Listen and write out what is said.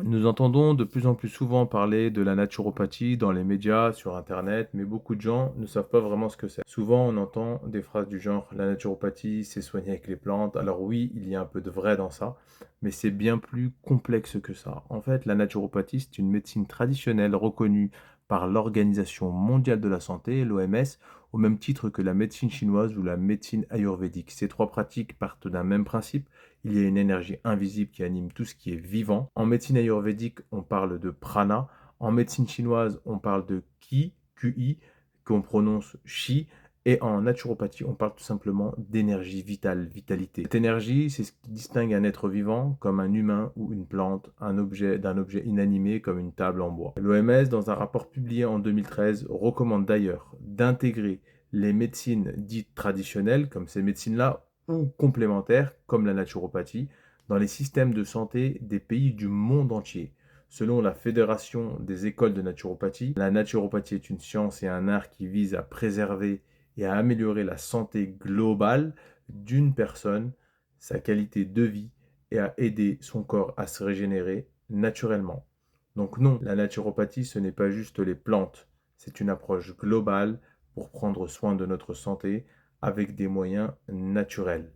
Nous entendons de plus en plus souvent parler de la naturopathie dans les médias, sur Internet, mais beaucoup de gens ne savent pas vraiment ce que c'est. Souvent, on entend des phrases du genre «la naturopathie, c'est soigner avec les plantes». Alors oui, il y a un peu de vrai dans ça, mais c'est bien plus complexe que ça. En fait, la naturopathie, c'est une médecine traditionnelle reconnue par l'Organisation mondiale de la santé, l'OMS, au même titre que la médecine chinoise ou la médecine ayurvédique. Ces trois pratiques partent d'un même principe. Il y a une énergie invisible qui anime tout ce qui est vivant. En médecine ayurvédique, on parle de prana. En médecine chinoise, on parle de qi, QI, qu'on prononce chi. Et en naturopathie, on parle tout simplement d'énergie vitale, vitalité. Cette énergie, c'est ce qui distingue un être vivant, comme un humain ou une plante, un objet d'un objet inanimé comme une table en bois. L'OMS, dans un rapport publié en 2013, recommande d'ailleurs d'intégrer les médecines dites traditionnelles, comme ces médecines-là, ou complémentaires, comme la naturopathie, dans les systèmes de santé des pays du monde entier. Selon la Fédération des écoles de naturopathie, la naturopathie est une science et un art qui vise à préserver et à améliorer la santé globale d'une personne, sa qualité de vie et à aider son corps à se régénérer naturellement. Donc non, la naturopathie, ce n'est pas juste les plantes, c'est une approche globale pour prendre soin de notre santé avec des moyens naturels.